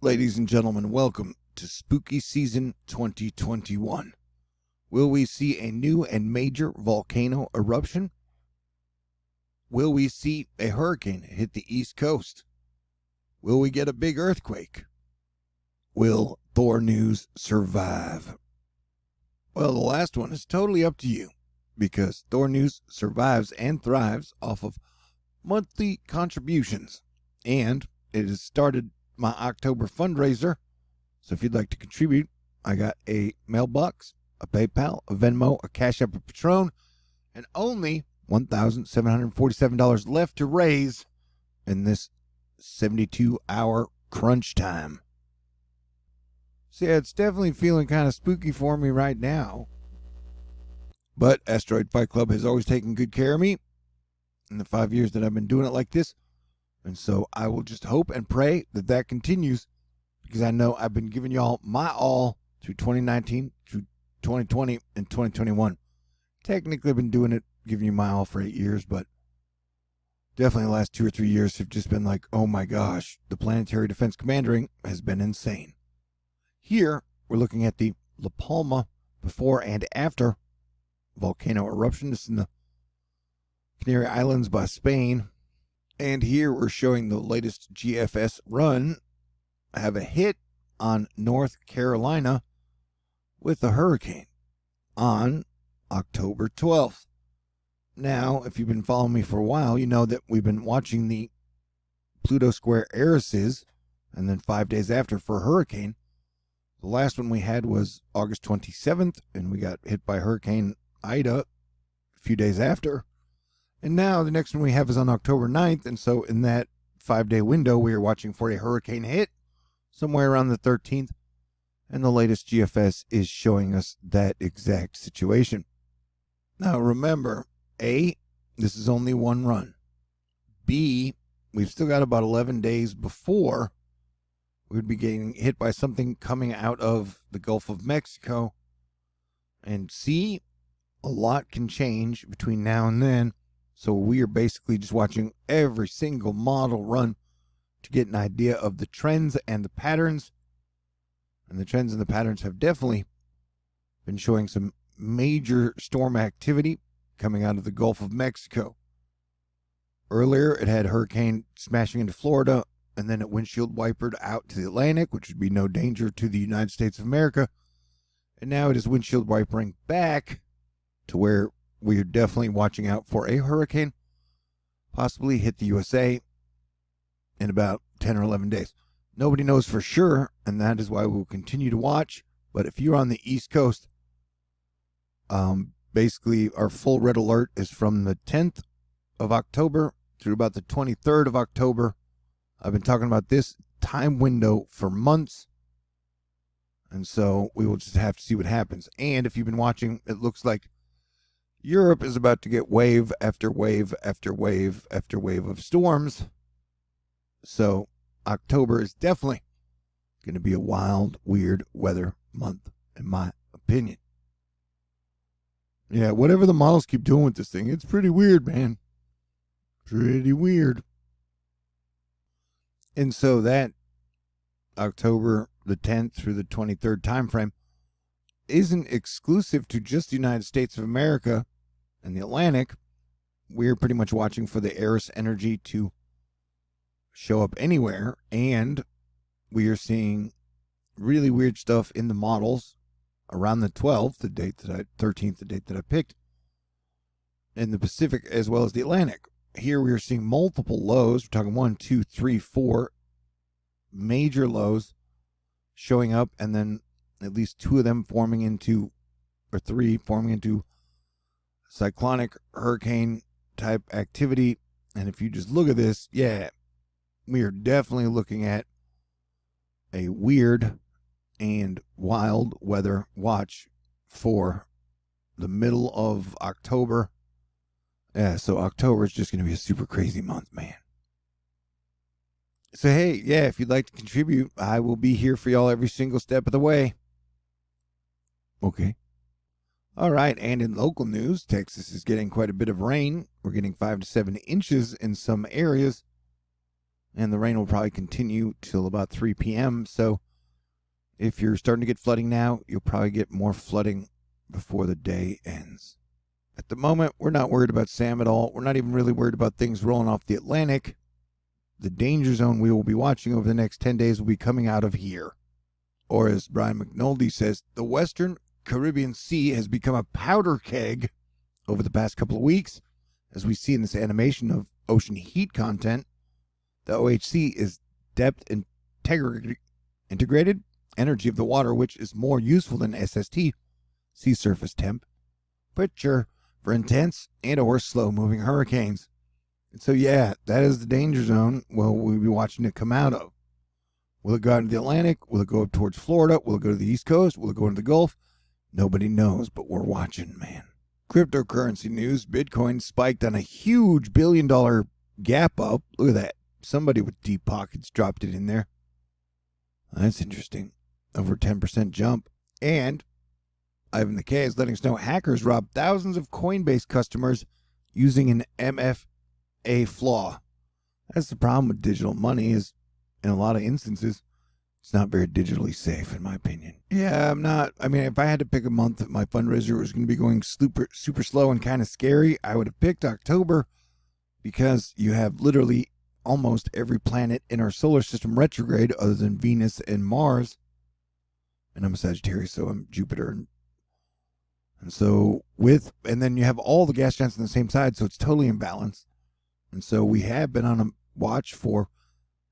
Ladies and gentlemen, welcome to Spooky Season 2021. Will we see a new and major volcano eruption? Will we see a hurricane hit the East Coast? Will we get a big earthquake? Will THORnews survive? Well, the last one is totally up to you, because THORnews survives and thrives off of monthly contributions, and it has started my October fundraiser. So if you'd like to contribute, I got a mailbox, a PayPal, a Venmo, a CashApp, a Patron, and only $1,747 left to raise in this 72-hour crunch time. So yeah, it's definitely feeling kind of spooky for me right now. But Asteroid Fight Club has always taken good care of me in the 5 years that I've been doing it like this. And so I will just hope and pray that that continues, because I know I've been giving y'all my all through 2019, through 2020, and 2021. Technically, I've been doing it, giving you my all for 8 years, but definitely the last 2 or 3 years have just been like, oh my gosh, the planetary defense commandering has been insane. Here, we're looking at the La Palma before and after volcano eruption. This is in the Canary Islands by Spain. And here we're showing the latest GFS run have a hit on North Carolina with a hurricane on October 12th. Now, if you've been following me for a while, you know that we've been watching the Pluto Square Erises, and then 5 days after for a hurricane. The last one we had was August 27th, and we got hit by Hurricane Ida a few days after. And now the next one we have is on October 9th, and so in that 5-day window, we are watching for a hurricane hit somewhere around the 13th, and the latest GFS is showing us that exact situation. Now remember, A, this is only one run. B, we've still got about 11 days before we would be getting hit by something coming out of the Gulf of Mexico. And C, a lot can change between now and then. So we are basically just watching every single model run to get an idea of the trends and the patterns. And the trends and the patterns have definitely been showing some major storm activity coming out of the Gulf of Mexico. Earlier, it had hurricane smashing into Florida, and then it windshield wipered out to the Atlantic, which would be no danger to the United States of America. And now it is windshield wipering back to where we are definitely watching out for a hurricane, possibly hit the USA in about 10 or 11 days. Nobody knows for sure, and that is why we'll continue to watch. But if you're on the East Coast, basically our full red alert is from the 10th of October through about the 23rd of October. I've been talking about this time window for months, and so we will just have to see what happens. And if you've been watching, it looks like Europe is about to get wave after wave after wave after wave of storms. So October is definitely going to be a wild, weird weather month, in my opinion. Yeah, whatever the models keep doing with this thing, it's pretty weird, man. Pretty weird. And so that October the 10th through the 23rd time frame isn't exclusive to just the United States of America and the Atlantic. We're pretty much watching for the Eris energy to show up anywhere, and we are seeing really weird stuff in the models around the 12th, the 13th, the date that I picked, in the Pacific as well as the Atlantic. Here we are seeing multiple lows. We're talking 1, 2, 3, 4 major lows showing up, and then at least 2 of them forming into, or 3 forming into cyclonic hurricane type activity. And if you just look at this, yeah, we are definitely looking at a weird and wild weather watch for the middle of October. Yeah, so October is just going to be a super crazy month, man. So hey, yeah, if you'd like to contribute, I will be here for y'all every single step of the way. Okay. All right, and in local news, Texas is getting quite a bit of rain. We're getting 5 to 7 inches in some areas. and the rain will probably continue till about 3 p.m. So if you're starting to get flooding now, you'll probably get more flooding before the day ends. At the moment, we're not worried about Sam at all. We're not even really worried about things rolling off the Atlantic. The danger zone we will be watching over the next 10 days will be coming out of here. Or as Brian McNulty says, the Western Caribbean Sea has become a powder keg over the past couple of weeks. As we see in this animation of ocean heat content, the OHC is depth integrated energy of the water, which is more useful than SST, sea surface temp, temperature, for intense and or slow-moving hurricanes. And so, yeah, that is the danger zone we'll be watching it come out of. Will it go out into the Atlantic? Will it go up towards Florida? Will it go to the East Coast? Will it go into the Gulf? Nobody knows, but we're watching, man. Cryptocurrency news. Bitcoin spiked on a huge billion-dollar gap up. Look at that. Somebody with deep pockets dropped it in there. That's interesting. Over 10% jump. And Ivan the K is letting us know hackers robbed thousands of Coinbase customers using an MFA flaw. That's the problem with digital money, is in a lot of instances, it's not very digitally safe, in my opinion. Yeah, if I had to pick a month that my fundraiser was going to be going super slow and kind of scary, I would have picked October, because you have literally almost every planet in our solar system retrograde other than Venus and Mars. And I'm a Sagittarius, so I'm Jupiter. And then you have all the gas giants on the same side, so it's totally imbalanced. And so we have been on a watch for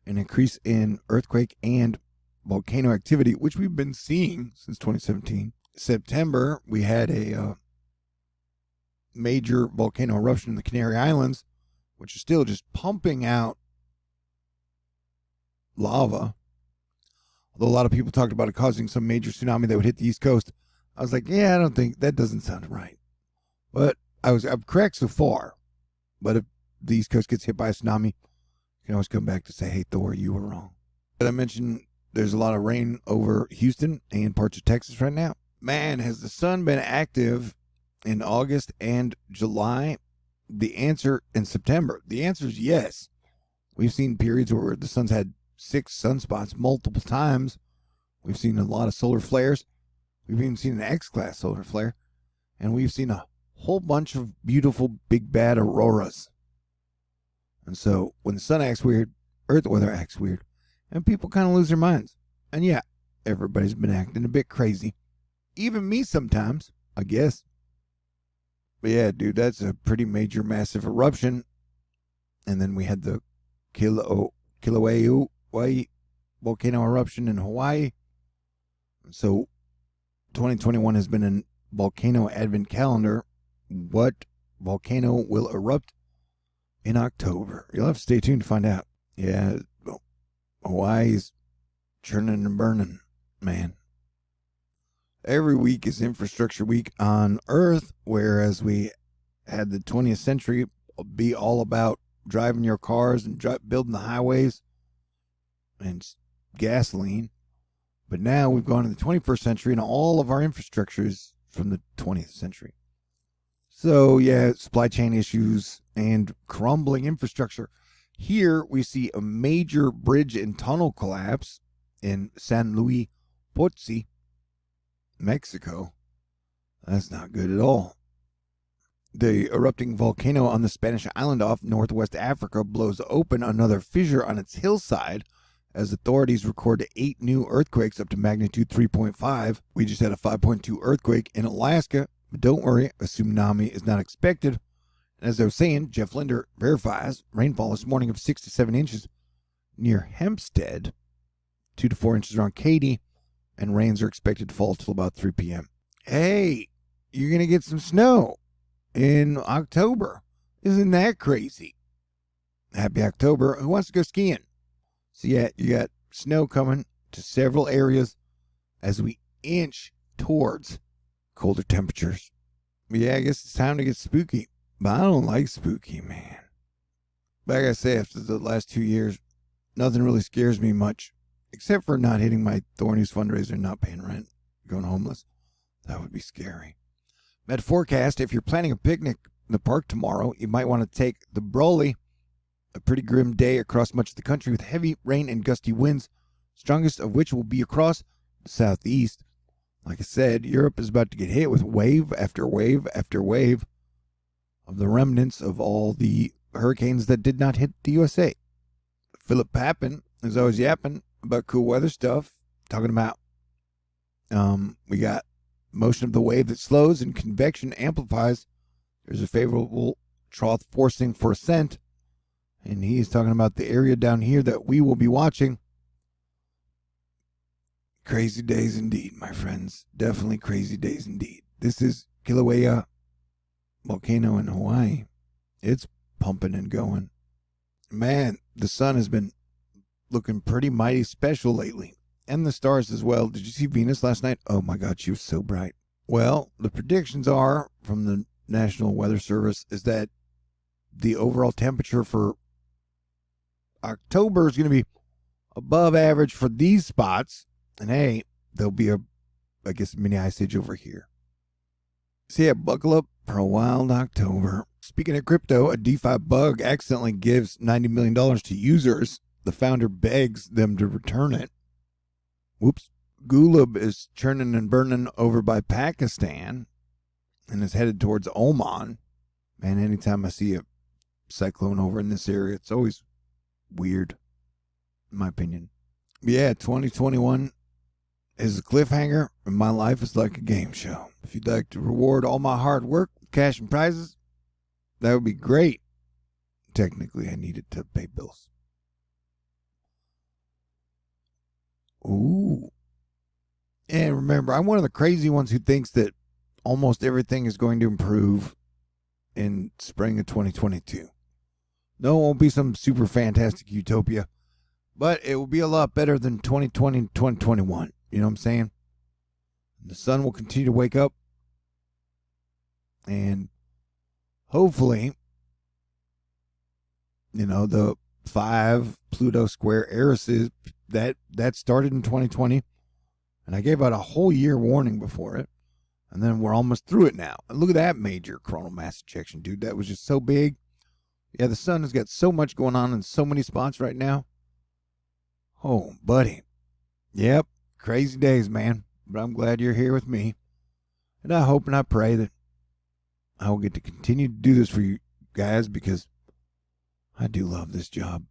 an increase in earthquake and volcano activity, which we've been seeing since 2017. September, we had a major volcano eruption in the Canary Islands, which is still just pumping out lava. Although a lot of people talked about it causing some major tsunami that would hit the East Coast. I was like, yeah, I don't think that doesn't sound right. But I'm correct so far. But if the East Coast gets hit by a tsunami, you can always come back to say, hey, Thor, you were wrong. But I mentioned there's a lot of rain over Houston and parts of Texas right now. Man, has the sun been active in August and July? The answer in September. The answer is yes. We've seen periods where the sun's had 6 sunspots multiple times. We've seen a lot of solar flares. We've even seen an X-class solar flare. And we've seen a whole bunch of beautiful big bad auroras. And so when the sun acts weird, Earth weather acts weird. And people kind of lose their minds. And yeah, everybody's been acting a bit crazy. Even me sometimes, I guess. But yeah, dude, that's a pretty major, massive eruption. And then we had the Kilauea volcano eruption in Hawaii. So 2021 has been a volcano advent calendar. What volcano will erupt in October? You'll have to stay tuned to find out. Yeah, Hawaii's churning and burning, man. Every week is infrastructure week on Earth, whereas we had the 20th century be all about driving your cars and building the highways and gasoline. But now we've gone to the 21st century, and all of our infrastructure is from the 20th century. So, yeah, supply chain issues and crumbling infrastructure. Here we see a major bridge and tunnel collapse in San Luis Potosí, Mexico. That's not good at all. The erupting volcano on the Spanish island off northwest Africa blows open another fissure on its hillside as authorities record 8 new earthquakes up to magnitude 3.5. We just had a 5.2 earthquake in Alaska, but don't worry, a tsunami is not expected. And as I was saying, Jeff Linder verifies rainfall this morning of 6 to 7 inches near Hempstead, 2 to 4 inches around Katy, and rains are expected to fall till about 3 p.m. Hey, you're going to get some snow in October. Isn't that crazy? Happy October. Who wants to go skiing? So yeah, you got snow coming to several areas as we inch towards colder temperatures. But yeah, I guess it's time to get spooky. But I don't like spooky, man. Like I say, after the last 2 years, nothing really scares me much, except for not hitting my THORnews fundraiser, not paying rent, going homeless. That would be scary. Met forecast, if you're planning a picnic in the park tomorrow, you might want to take the brolly, a pretty grim day across much of the country with heavy rain and gusty winds, strongest of which will be across the southeast. Like I said, Europe is about to get hit with wave after wave after wave of the remnants of all the hurricanes that did not hit the USA. Philip Pappin is always yapping about cool weather stuff, talking about we got motion of the wave that slows and convection amplifies. There's a favorable trough forcing for ascent, and he's talking about the area down here that we will be watching. Crazy days indeed, my friends. Definitely crazy days indeed. This is Kilauea volcano in Hawaii. It's pumping and going. Man, the sun has been looking pretty mighty special lately. And the stars as well. Did you see Venus last night? Oh my God, she was so bright. Well, the predictions are from the National Weather Service is that the overall temperature for October is going to be above average for these spots. And hey, there'll be a mini ice age over here. So yeah, buckle up for a wild October. Speaking of crypto, a DeFi bug accidentally gives $90 million to users. The founder begs them to return it. Whoops. Gulab is churning and burning over by Pakistan and is headed towards Oman. Man, anytime I see a cyclone over in this area, it's always weird, in my opinion. But yeah, 2021 is a cliffhanger, and my life is like a game show. If you'd like to reward all my hard work with cash and prizes, that would be great. Technically, I need it to pay bills. Ooh. And remember, I'm one of the crazy ones who thinks that almost everything is going to improve in spring of 2022. No, it won't be some super fantastic utopia, but it will be a lot better than 2020 and 2021. You know what I'm saying? The sun will continue to wake up, and hopefully, the 5 Pluto square Erises that started in 2020, and I gave out a whole year warning before it, and then we're almost through it now. And look at that major coronal mass ejection, dude. That was just so big. Yeah, the sun has got so much going on in so many spots right now. Oh, buddy. Yep, crazy days, man. But I'm glad you're here with me. And I hope and I pray that I will get to continue to do this for you guys, because I do love this job.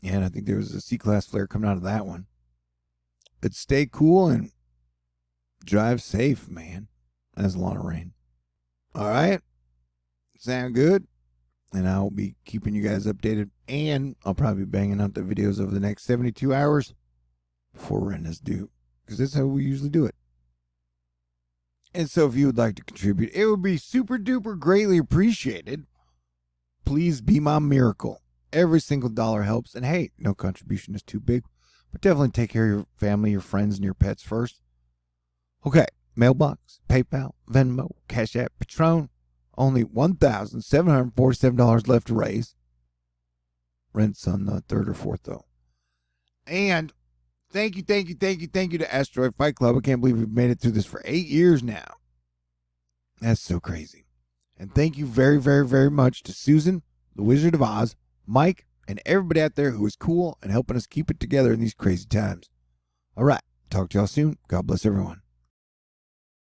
Yeah, and I think there was a C-class flare coming out of that one. But stay cool and drive safe, man. That's a lot of rain. All right. Sound good? And I'll be keeping you guys updated. And I'll probably be banging out the videos over the next 72 hours before rent is due, because that's how we usually do it. And so if you would like to contribute, it would be super duper greatly appreciated. Please be my miracle. Every single dollar helps. And hey, no contribution is too big, but definitely take care of your family, your friends, and your pets first. Okay, mailbox, PayPal, Venmo, CashApp, Patron. Only $1,747 left to raise. Rent's on the 3rd or 4th, though. And thank you to Asteroid Fight Club. I can't believe we've made it through this for 8 years now. That's so crazy. And thank you very, very, very much to Susan, the Wizard of Oz, Mike, and everybody out there who is cool and helping us keep it together in these crazy times. All right. Talk to y'all soon. God bless everyone.